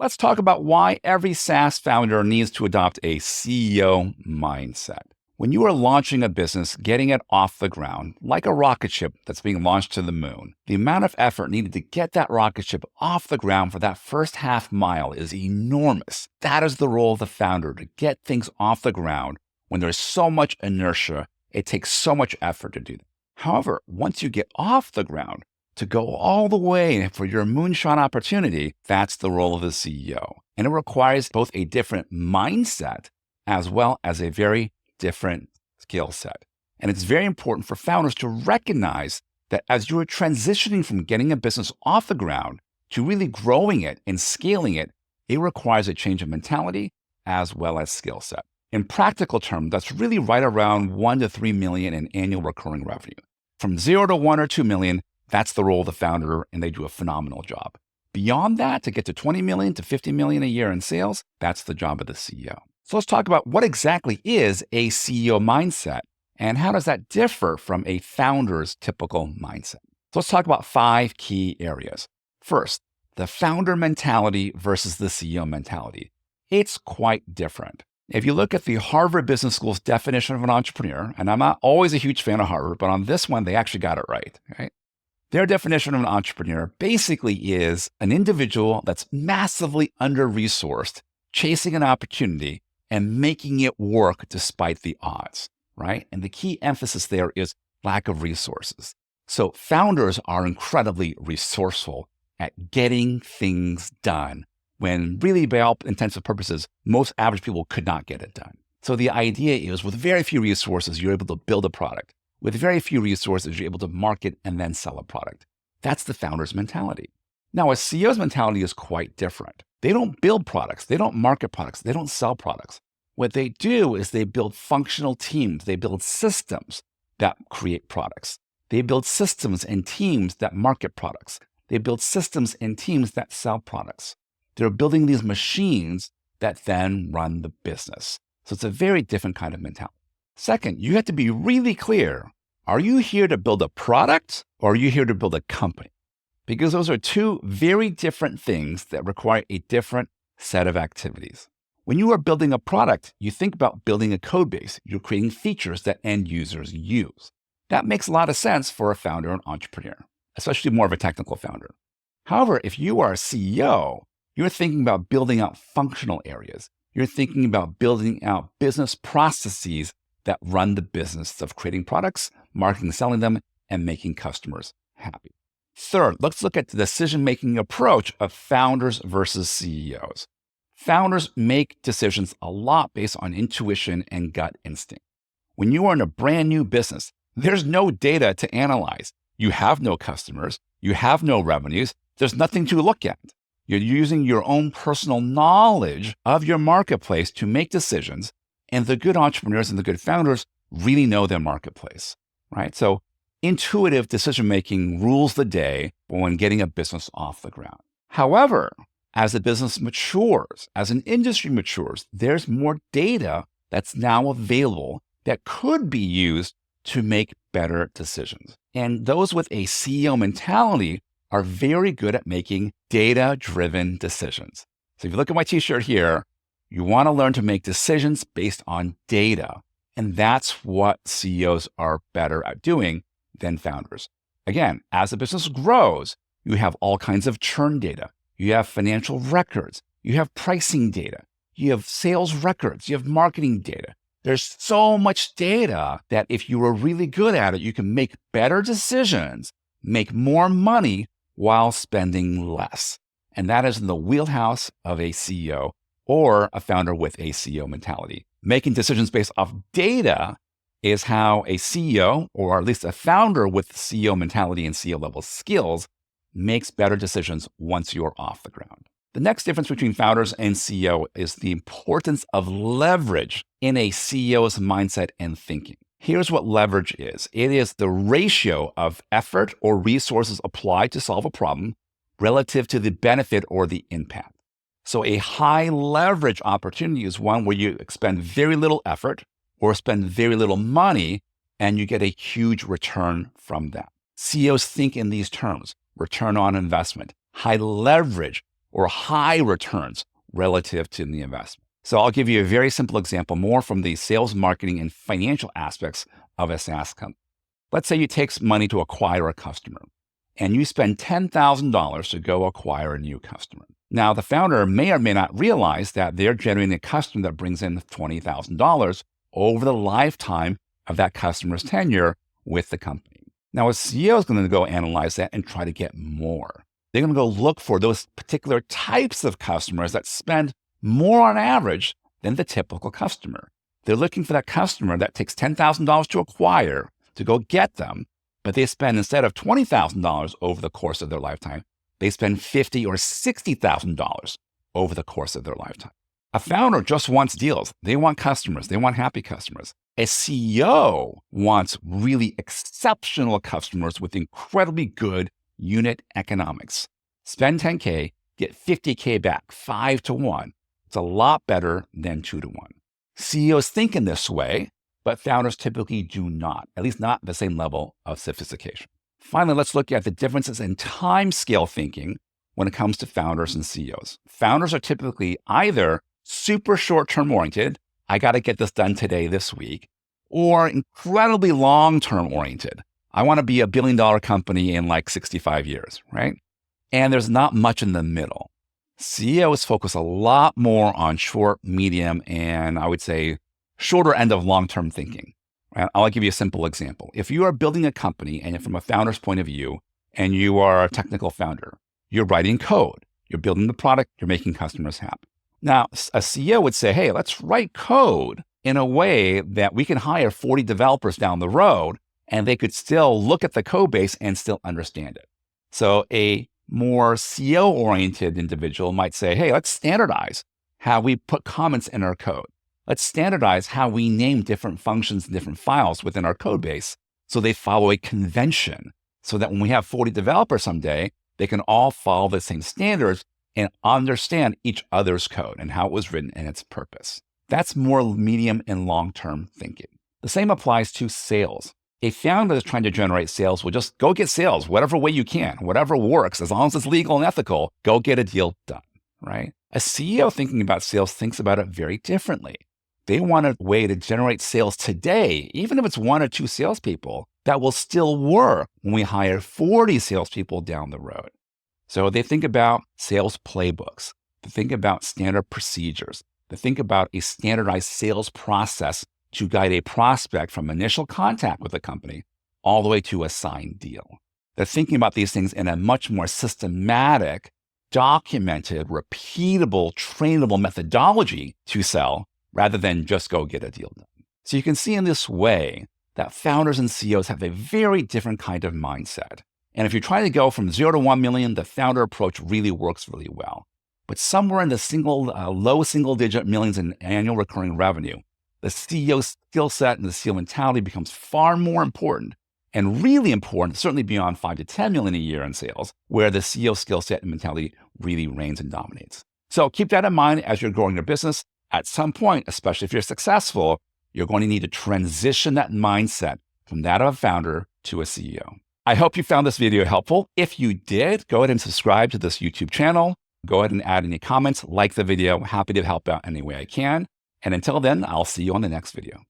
Let's talk about why every SaaS founder needs to adopt a CEO mindset. When you are launching a business, getting it off the ground, like a rocket ship that's being launched to the moon, the amount of effort needed to get that rocket ship off the ground for that first half mile is enormous. That is the role of the founder, to get things off the ground when there's so much inertia. It takes so much effort to do that. However, once you get off the ground, to go all the way for your moonshot opportunity, that's the role of the CEO. And it requires both a different mindset as well as a very different skill set. And it's very important for founders to recognize that as you are transitioning from getting a business off the ground to really growing it and scaling it, it requires a change of mentality as well as skill set. In practical terms, that's really right around 1 to 3 million in annual recurring revenue. From 0 to 1 or 2 million, that's the role of the founder, and they do a phenomenal job. Beyond that, to get to 20 million to 50 million a year in sales, that's the job of the CEO. So let's talk about what exactly is a CEO mindset and how does that differ from a founder's typical mindset. So let's talk about 5 key areas. First, the founder mentality versus the CEO mentality. It's quite different. If you look at the Harvard Business School's definition of an entrepreneur, and I'm not always a huge fan of Harvard, but on this one, they actually got it right? Their definition of an entrepreneur basically is an individual that's massively under-resourced, chasing an opportunity and making it work despite the odds, right? And the key emphasis there is lack of resources. So founders are incredibly resourceful at getting things done when really, by all intents and purposes, most average people could not get it done. So the idea is with very few resources, you're able to build a product. With very few resources, you're able to market and then sell a product. That's the founder's mentality. Now, a CEO's mentality is quite different. They don't build products. They don't market products. They don't sell products. What they do is they build functional teams. They build systems that create products. They build systems and teams that market products. They build systems and teams that sell products. They're building these machines that then run the business. So it's a very different kind of mentality. Second, you have to be really clear. Are you here to build a product or are you here to build a company? Because those are 2 very different things that require a different set of activities. When you are building a product, you think about building a code base. You're creating features that end users use. That makes a lot of sense for a founder and entrepreneur, especially more of a technical founder. However, if you are a CEO, you're thinking about building out functional areas. You're thinking about building out business processes that run the business of creating products, marketing, selling them, and making customers happy. Third, let's look at the decision-making approach of founders versus CEOs. Founders make decisions a lot based on intuition and gut instinct. When you are in a brand new business, there's no data to analyze. You have no customers. You have no revenues. There's nothing to look at. You're using your own personal knowledge of your marketplace to make decisions. And the good entrepreneurs and the good founders really know their marketplace, right? So intuitive decision-making rules the day when getting a business off the ground. However, as the business matures, as an industry matures, there's more data that's now available that could be used to make better decisions. And those with a CEO mentality are very good at making data-driven decisions. So if you look at my t-shirt here, you want to learn to make decisions based on data. And that's what CEOs are better at doing than founders. Again, as the business grows, you have all kinds of churn data. You have financial records. You have pricing data. You have sales records. You have marketing data. There's so much data that if you are really good at it, you can make better decisions, make more money while spending less. And that is in the wheelhouse of a CEO or a founder with a CEO mentality. Making decisions based off data is how a CEO, or at least a founder with CEO mentality and CEO level skills, makes better decisions once you're off the ground. The next difference between founders and CEO is the importance of leverage in a CEO's mindset and thinking. Here's what leverage is. It is the ratio of effort or resources applied to solve a problem relative to the benefit or the impact. So a high leverage opportunity is one where you expend very little effort or spend very little money and you get a huge return from that. CEOs think in these terms: return on investment, high leverage, or high returns relative to the investment. So I'll give you a very simple example, more from the sales, marketing, and financial aspects of a SaaS company. Let's say you take money to acquire a customer, and you spend $10,000 to go acquire a new customer. Now, the founder may or may not realize that they're generating a customer that brings in $20,000 over the lifetime of that customer's tenure with the company. Now, a CEO is going to go analyze that and try to get more. They're going to go look for those particular types of customers that spend more on average than the typical customer. They're looking for that customer that takes $10,000 to acquire, to go get them, but they spend, instead of $20,000 over the course of their lifetime, they spend $50,000 or $60,000 over the course of their lifetime. A founder just wants deals. They want customers. They want happy customers. A CEO wants really exceptional customers with incredibly good unit economics. Spend $10K, get $50K back, 5 to 1. It's a lot better than 2 to 1. CEOs think in this way, but founders typically do not, at least not the same level of sophistication. Finally, let's look at the differences in time scale thinking when it comes to founders and CEOs. Founders are typically either super short-term oriented, I got to get this done today, this week, or incredibly long-term oriented. I want to be $1 billion company in like 65 years, right? And there's not much in the middle. CEOs focus a lot more on short, medium, and I would say shorter end of long-term thinking. Right? I'll give you a simple example. If you are building a company, and from a founder's point of view, and you are a technical founder, you're writing code, you're building the product, you're making customers happy. Now, a CEO would say, hey, let's write code in a way that we can hire 40 developers down the road, and they could still look at the code base and still understand it. So a more CEO-oriented individual might say, hey, let's standardize how we put comments in our code. Let's standardize how we name different functions and different files within our code base so they follow a convention, so that when we have 40 developers someday, they can all follow the same standards and understand each other's code and how it was written and its purpose. That's more medium and long-term thinking. The same applies to sales. A founder that's trying to generate sales will just go get sales, whatever way you can, whatever works, as long as it's legal and ethical, go get a deal done, right? A CEO thinking about sales thinks about it very differently. They want a way to generate sales today, even if it's 1 or 2 salespeople, that will still work when we hire 40 salespeople down the road. So they think about sales playbooks. They think about standard procedures. They think about a standardized sales process to guide a prospect from initial contact with the company all the way to a signed deal. They're thinking about these things in a much more systematic, documented, repeatable, trainable methodology to sell rather than just go get a deal done. So you can see in this way that founders and CEOs have a very different kind of mindset. And if you're trying to go from 0 to 1 million, the founder approach really works really well. But somewhere in the low single-digit millions in annual recurring revenue, the CEO skill set and the CEO mentality becomes far more important and really important, certainly beyond 5 to 10 million a year in sales, where the CEO skill set and mentality really reigns and dominates. So keep that in mind as you're growing your business. At some point, especially if you're successful, you're going to need to transition that mindset from that of a founder to a CEO. I hope you found this video helpful. If you did, go ahead and subscribe to this YouTube channel. Go ahead and add any comments, like the video. Happy to help out any way I can. And until then, I'll see you on the next video.